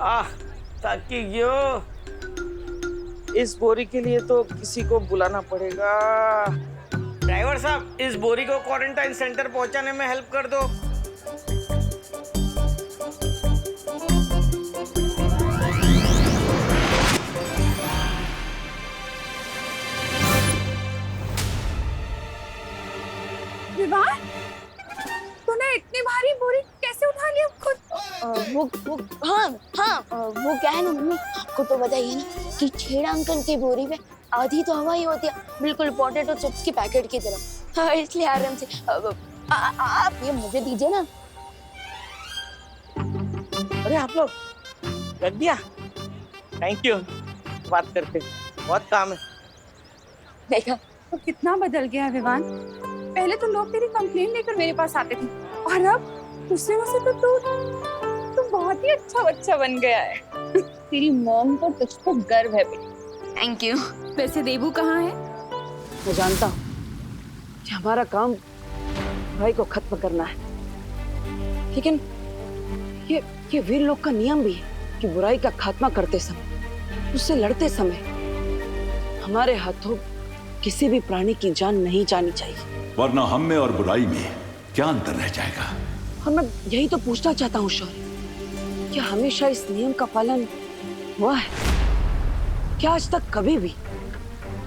आह, थकी गयो। इस बोरी के लिए तो किसी को बुलाना पड़ेगा। ड्राइवर साहब, इस बोरी को क्वारंटाइन सेंटर पहुंचाने में हेल्प कर दो। विवाह, तूने इतनी भारी बोरी कैसे उठा लिया खुद? वो क्या है ना मम्मी, आपको तो बताइए ना कि छेड़ा अंकल की बोरी में आधी तो हवा ही होती है, बिल्कुल पोटैटो चिप्स की पैकेट की तरह। हाँ, इसलिए आराम से आप ये मुझे दीजिए ना। अरे आप लोग रख दिया, थैंक यू। बात करते बहुत काम है। देखा तो कितना बदल गया है विवान। पहले तो लोग तेरी कंप्लेन लेकर मेरे पास आते थे और अब दूसरे से तो तू बहुत ही अच्छा बच्चा बन गया है। तेरी मॉम को तुझ पर गर्व है बेटी। Thank you. वैसे देबू कहाँ है? मैं जानता हूँ कि हमारा काम भाई को खत्म करना है, लेकिन ये वीर लोग का नियम भी है कि बुराई का खात्मा करते समय, उससे लड़ते समय हमारे हाथों किसी भी प्राणी की जान नहीं जानी चाहिए, वरना हम में और बुराई में क्या अंतर रह जाएगा। और मैं यही तो पूछना चाहता हूँ शौर्य, क्या हमेशा इस नियम का पालन हुआ है? क्या आज तक कभी भी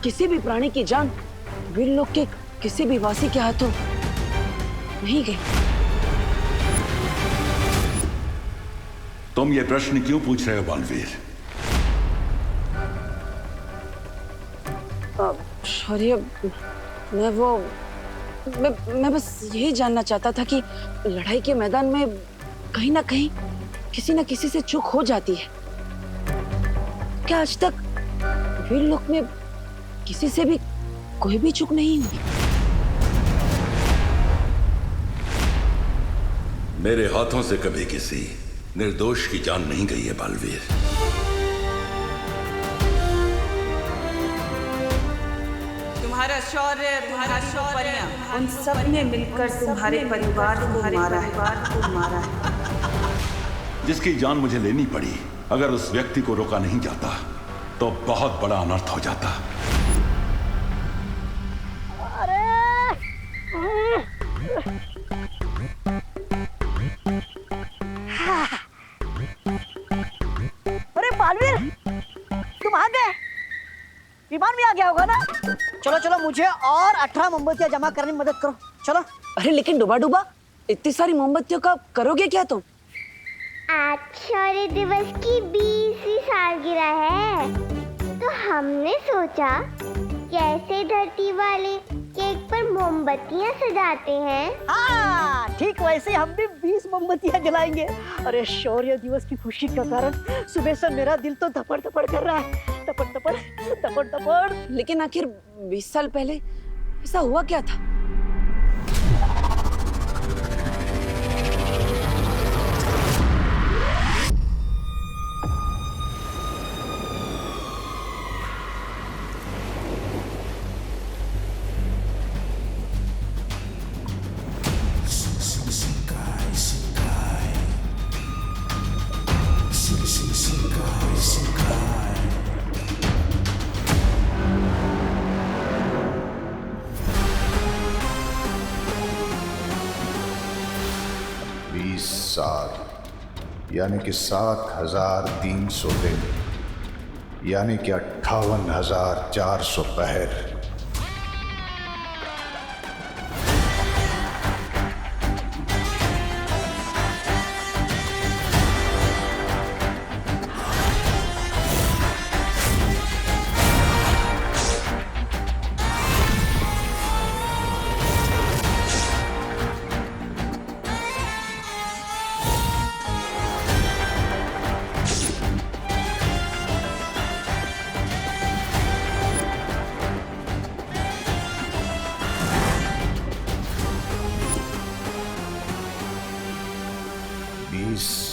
किसी भी प्राणी की जान वीर लोग के किसी भी वासी के हाथों नहीं गई? तुम ये प्रश्न क्यों पूछ रहे हो बालवीर? शौर्य, मैं बस यही जानना चाहता था कि लड़ाई के मैदान में कहीं ना कहीं किसी न किसी से चूक हो जाती है। क्या आज तक वीर लोक में किसी से भी कोई भी चूक नहीं हुई? मेरे हाथों से कभी किसी निर्दोष की जान नहीं गई है बालवीर। तुम्हारा शौर्य, उन सब ने मिलकर तुम्हारे परिवार को मारा है। जिसकी जान मुझे लेनी पड़ी, अगर उस व्यक्ति को रोका नहीं जाता तो बहुत बड़ा अनर्थ हो जाता। अरे बालवीर, तुम आ गए? विमान भी आ गया होगा ना? चलो चलो, मुझे और 18 मोमबत्तियां जमा करने में मदद करो, चलो। अरे लेकिन डूबा डूबा, इतनी सारी मोमबत्तियों का करोगे क्या तुम? आज शौर्य दिवस की 20वीं सालगिरह है, तो हमने सोचा कैसे धरती वाले केक पर मोमबत्तियां सजाते हैं। हाँ, ठीक वैसे हम भी 20 मोमबत्तियां जलाएंगे। अरे शौर्य दिवस की खुशी का कारण सुबह से मेरा दिल तो धपड़ धपड़ कर रहा है, धपड़ धपड़ धपड़ धपड़। लेकिन आखिर 20 साल पहले ऐसा हुआ क्या था? साल यानी कि 7,300 दिन, यानी कि 58,400 पहर।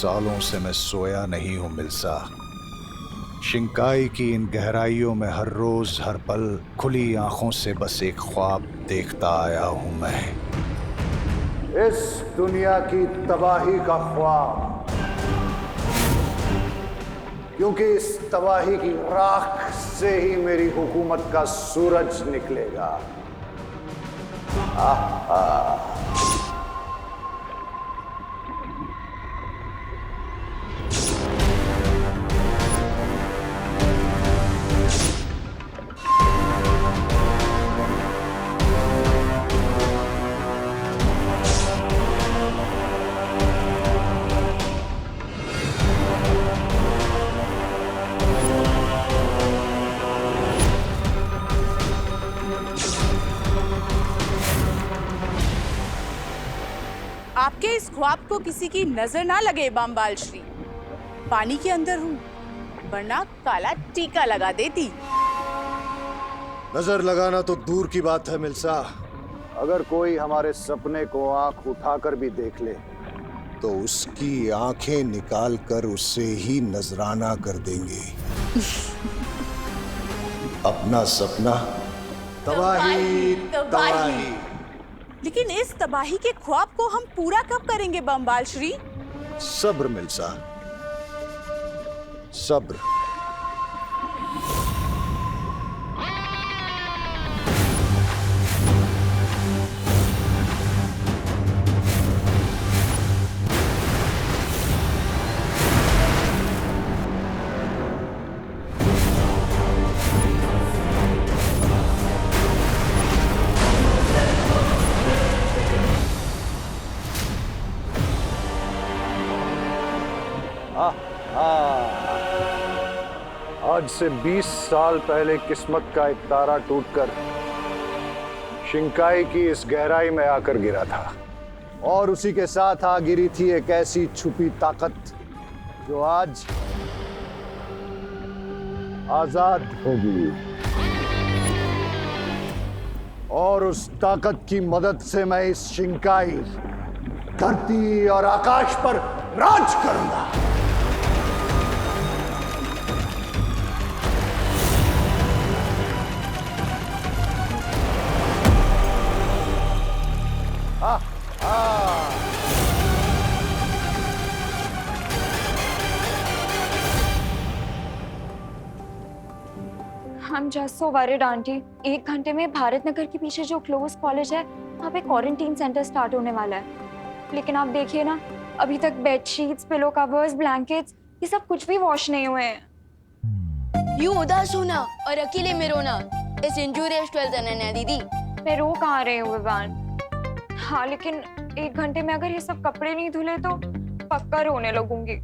सालों से मैं सोया नहीं हूं मिल्सा। शिंकाई की इन गहराइयों में हर रोज हर पल खुली आंखों से बस एक ख्वाब देखता आया हूं मैं। इस दुनिया की तबाही का ख्वाब। क्योंकि इस तबाही की राख से ही मेरी हुकूमत का सूरज निकलेगा। आपके इस ख्वाब को किसी की नजर ना लगे बामबाल श्री। पानी के अंदर हूँ, वरना काला टीका लगा देती। नजर लगाना तो दूर की बात है मिल्सा, अगर कोई हमारे सपने को आंख उठाकर भी देख ले तो उसकी आंखें निकाल कर उससे ही नजराना कर देंगे। अपना सपना तबाही तबाही। लेकिन इस तबाही के ख्वाब को हम पूरा कब करेंगे बामबाल श्री? सब्र मिल्सा, सब्र। आज से 20 साल पहले किस्मत का एक तारा टूटकर शिंकाई की इस गहराई में आकर गिरा था, और उसी के साथ आ गिरी थी एक ऐसी छुपी ताकत जो आज आजाद होगी। और उस ताकत की मदद से मैं इस शिंकाई, धरती और आकाश पर राज करूंगा। I'm just so worried, aunty. 1 घंटे में भारत नगर के पीछे जो क्लोज कॉलेज है वहाँ पे क्वारंटीन सेंटर स्टार्ट होने वाला है। लेकिन आप देखिए ना, अभी तक बेडशीट्स, पिलो कवर्स, ब्लैंकेट्स, ये सब कुछ भी वॉश नहीं हुए हैं। यूं उदास होना और अकेले में रोना इस इंजूरियस 12th अनन्या दीदी। मैं रो कहाँ रही हूँ विवान? हाँ, लेकिन 1 घंटे में अगर ये सब कपड़े नहीं धुले तो पक्का रोने लगूंगी।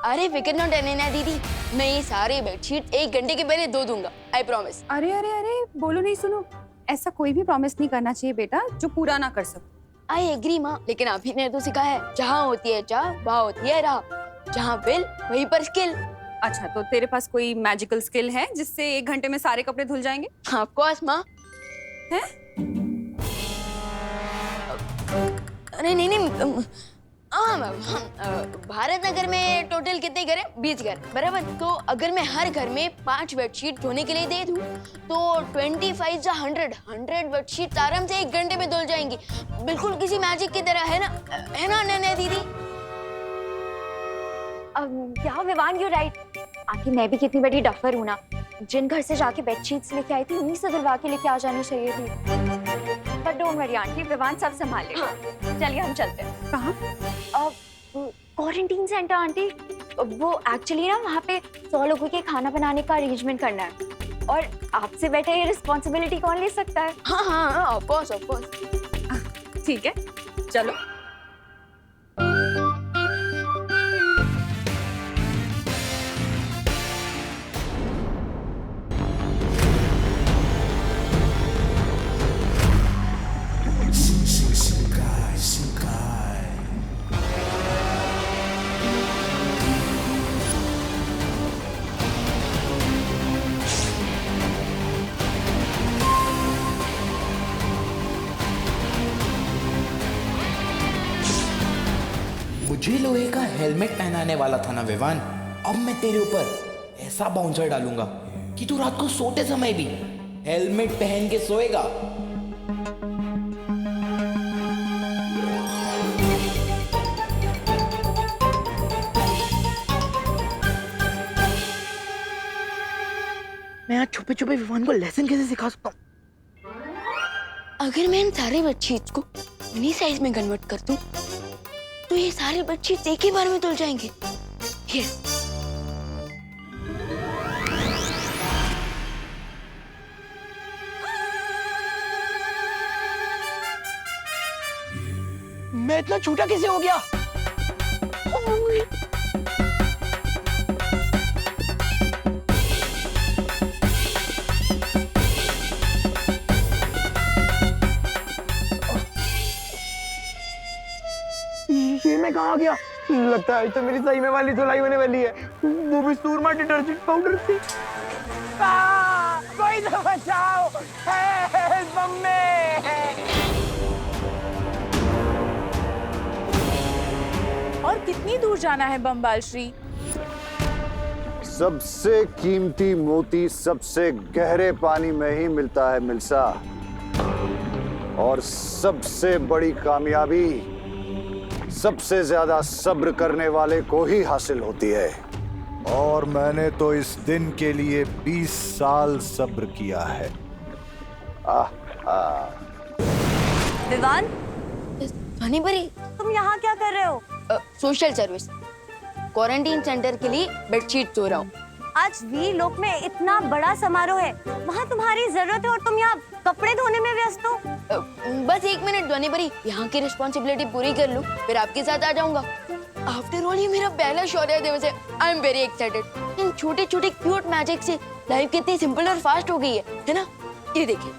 अरे फिक्र नॉट अनन्या दीदी, मैं ये सारे बेडशीट 1 घंटे के पहले धो दूंगा, आई प्रॉमिस। अरे अरे अरे, बोलो नहीं सुनो, ऐसा कोई भी प्रॉमिस नहीं करना चाहिए बेटा जो पूरा ना कर सको। आई एग्री माँ, लेकिन आप ही ने तो सिखाया है, जहाँ होती है चाह वहाँ होती है राह, जहाँ बिल वहीं पर स्किल। अच्छा, तो तेरे पास कोई मैजिकल स्किल है जिससे 1 घंटे में सारे कपड़े धुल जाएंगे? ऑफ कोर्स माँ। है? अरे नहीं, भारत नगर में टोटल कितने घर हैं? 20 घर, बराबर। तो अगर मैं हर घर में 5 बेडशीट धोने के लिए दे दूं तो 25 या 100 बेडशीट आराम से 1 घंटे में धुल जाएंगी, बिल्कुल किसी मैजिक की तरह, है ना नन्या दीदी? क्या विवान, यू राइट। आखिर मैं भी कितनी बड़ी डफर हूँ ना, जिन घर से जाके बेडशीट्स लेके आई थी उन्हीं से धुलवा के लेके आ जानी चाहिए थी। But don't worry aunty, Vivaan सब संभाल लेगा। चलिए हम चलते हैं। कहाँ? Quarantine centre aunty. वो एक्चुअली ना वहाँ पे 100 लोगों के खाना बनाने का अरेंजमेंट करना है, और आपसे बेटर ये रिस्पॉन्सिबिलिटी कौन ले सकता है? हाँ, ऑफ कोर्स। ठीक है, चलो। मुझे लोहे का हेलमेट पहनाने वाला था ना विवान। अब मैं तेरे ऊपर ऐसा बाउंसर डालूंगा कि तू रात को सोते समय भी हेलमेट पहन के सोएगा। छुपे छुपे विवान को लेसन कैसे सिखा सकता हूँ? अगर मैं इन सारे बेडशीट्स को मिनी साइज में कन्वर्ट कर दूं, तो ये सारे बेडशीट्स एक ही बार में धुल जाएंगे। यस। मैं इतना छोटा कैसे हो गया? ये मैं कहाँ आ गया? लगता है तो मेरी सही में वाली धुलाई होने वाली है, वो भी सूरमा डिटर्जेंट पाउडर से। कोई तो बचाओ, मम्मी। और कितनी दूर जाना है बमबाल श्री? सबसे कीमती मोती सबसे गहरे पानी में ही मिलता है मिल्सा, और सबसे बड़ी कामयाबी सबसे ज्यादा सब्र करने वाले को ही हासिल होती है। और मैंने तो इस दिन के लिए 20 साल सब्र किया है। विवान, ध्वनि परी, तुम यहाँ क्या कर रहे हो? सोशल सर्विस, क्वारंटीन सेंटर के लिए बेडशीट धो रहा हूँ। आज वीर लोक में इतना बड़ा समारोह है, वहाँ तुम्हारी जरूरत है और तुम यहाँ कपड़े धोने में व्यस्त हो। बस 1 मिनट ध्वनि परी, यहाँ की रिस्पॉन्सिबिलिटी पूरी कर लूँ, फिर आपके साथ आ जाऊंगा। आफ्टर ऑल ये मेरा पहला शौर्य दिवस है। I am very excited. इन छोटे छोटे क्यूट मैजिक से लाइफ कितनी सिंपल और फास्ट हो गई है ना? ये देखिए।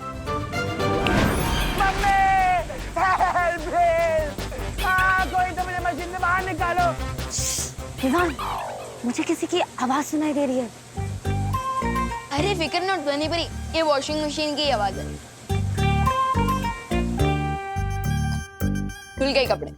कोई तो मुझे मशीन से बाहर निकालो। विवान, मुझे किसी की आवाज सुनाई दे रही है। अरे फिक्र नॉट ध्वनि परी, ये वॉशिंग मशीन की आवाज है। धुल गए कपड़े।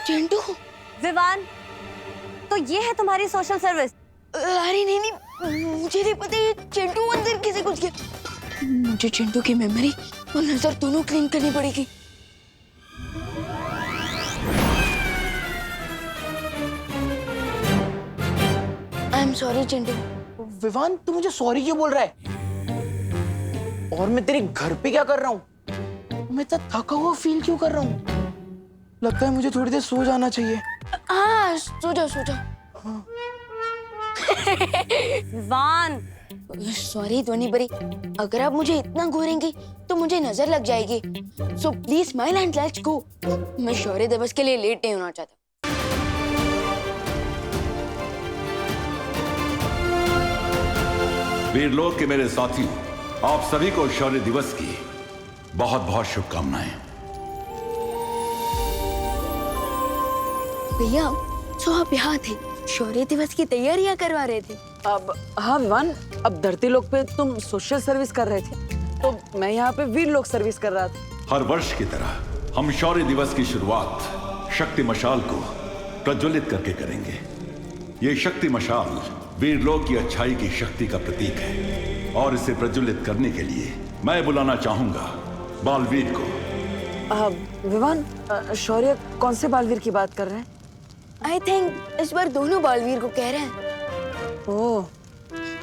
चिंटू। विवान, तो ये है तुम्हारी सोशल सर्विस? अरे नहीं, मुझे नहीं पता ये चिंटू अंदर किसे कुछ किया। मुझे चिंटू की मेमोरी और नजर दोनों क्लीन करनी पड़ेगी। I am sorry Chintu. Vivaan, तू मुझे सॉरी क्यों बोल रहा है? और मैं तेरे घर पे क्या कर रहा हूँ? मैं इतना थका हुआ फील क्यों कर रहा हूँ? लगता है मुझे थोड़ी देर सो जाना चाहिए। हाँ, सो जाओ। विवान, सॉरी ध्वनि परी, अगर आप मुझे इतना घूरेंगी तो मुझे नजर लग जाएगी। So please smile and let's go. मैं शौर्य दिवस के लिए लेट नहीं होना चाहता। वीरलोक के मेरे साथियों, आप सभी को शौर्य दिवस की बहुत बहुत शुभकामनाएं। भैया, तो आप यहाँ थे, शौर्य दिवस की तैयारियां करवा रहे थे। अब हाँ विवान, अब धरती लोक पे तुम सोशल सर्विस कर रहे थे, तो मैं यहाँ पे वीर लोक सर्विस कर रहा था। हर वर्ष की तरह हम शौर्य दिवस की शुरुआत शक्ति मशाल को प्रज्वलित करके करेंगे। ये शक्ति मशाल वीरलोक की अच्छाई की शक्ति का प्रतीक है, और इसे प्रज्वलित करने के लिए मैं बुलाना चाहूंगा बालवीर को। विवान, शौर्य कौन से बालवीर की बात कर रहे हैं? आई थिंक इस बार दोनों बालवीर को कह रहे हैं। ओह,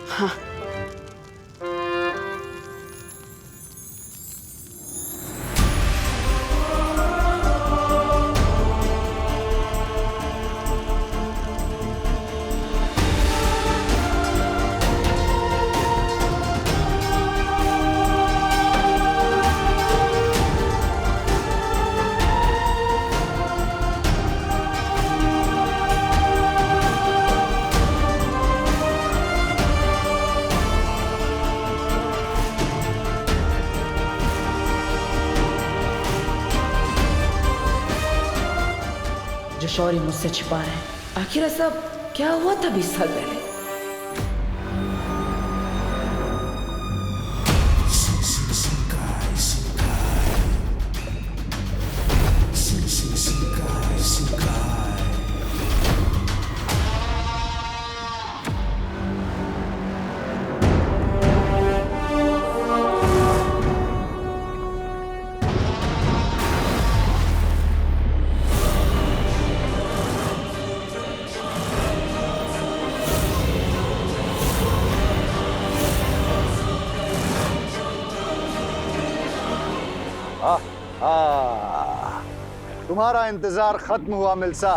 हाँ। जो शौर्य मुझसे छिपा रहे हैं, आखिर ऐसा क्या हुआ था 20 साल पहले? तुम्हारा इंतजार खत्म हुआ मिल्सा।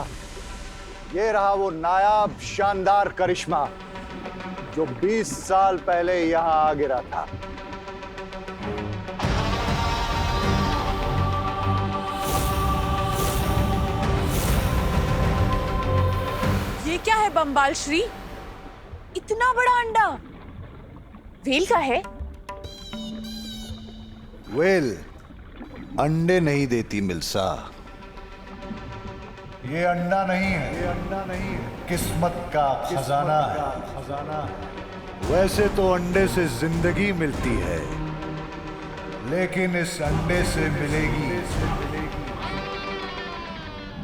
ये रहा वो नायाब शानदार करिश्मा जो 20 साल पहले यहां आ गिरा था। ये क्या है बम्बाल श्री? इतना बड़ा अंडा वेल का है? वेल अंडे नहीं देती मिल्सा। ये अंडा नहीं है, ये अंडा नहीं है, किस्मत का खजाना है। वैसे तो अंडे से जिंदगी मिलती है, लेकिन इस अंडे से मिलेगी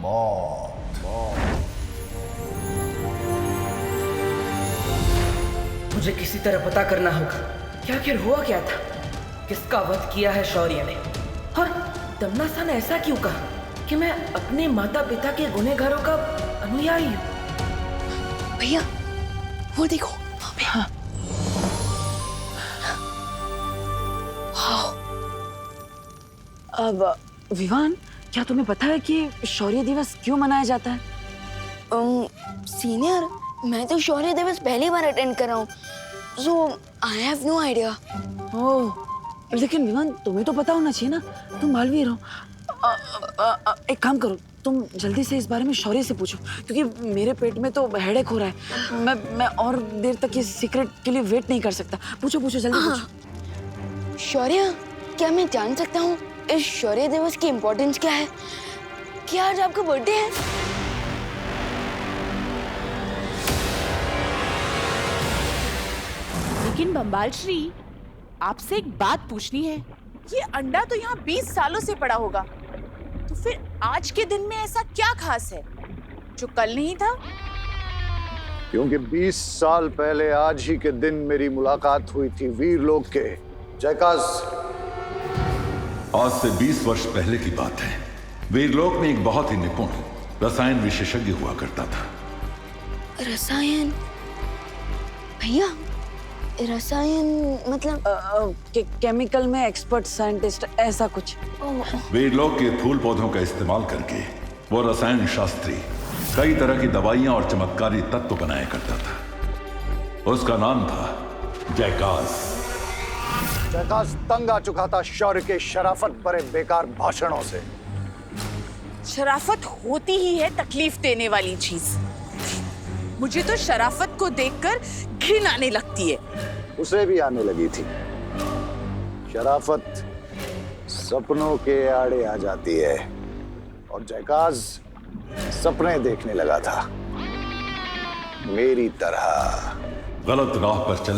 मौत। मुझे किसी तरह पता करना होगा कि आखिर हुआ क्या था, किसका वध किया है शौर्य ने, और दमना ने ऐसा क्यों कहा कि मैं अपने माता पिता के गुनहगारों का अनुयायी हूँ। भैया वो देखो वहाँ पे। हाँ। अब विवान, क्या तुम्हें पता है कि शौर्य दिवस क्यों मनाया जाता है? सीनियर, मैं तो शौर्य दिवस पहली बार अटेंड कर रहा हूँ, सो आई हैव नो आइडिया। ओह, लेकिन विवान तुम्हें तो पता होना चाहिए ना, तुम बालवीर हो। एक काम करो, तुम जल्दी से इस बारे में शौर्य से पूछो, क्योंकि मेरे पेट में तो हेडेक हो रहा है। मैं और देर तक इस सीक्रेट के लिए वेट नहीं कर सकता। पूछो पूछो जल्दी पूछो। शौर्य, क्या मैं जान सकता हूँ इस शौर्य दिवस की इम्पोर्टेंस क्या है? क्या आज आपका बर्थडे है? लेकिन बम्बाल श्री, आपसे एक बात पूछनी है। ये अंडा तो यहाँ 20 सालों से पड़ा होगा, तो फिर आज के दिन में ऐसा क्या खास है जो कल नहीं था? क्योंकि 20 साल पहले आज ही के दिन मेरी मुलाकात हुई थी वीरलोक के जयकाज। आज से 20 वर्ष पहले की बात है। वीरलोक में एक बहुत ही निपुण रसायन विशेषज्ञ हुआ करता था। रसायन? भैया, रसायन मतलब केमिकल में एक्सपर्ट साइंटिस्ट, ऐसा कुछ। वीरलोक के फूल पौधों का इस्तेमाल करके वो रसायन शास्त्री कई तरह की दवाइयां और चमत्कारी तत्व बनाया करता था। उसका नाम था जयकाज। जयकाज तंग आ चुका था शौर्य के शराफत भरे बेकार भाषणों से। शराफत होती ही है तकलीफ देने वाली चीज। मुझे तो शराफत को देखकर घिन आने लगती है। उसे भी आने लगी थी। शराफत सपनों के आड़े आ जाती है, और जयकाज सपने देखने लगा था मेरी तरह। गलत राह पर चलने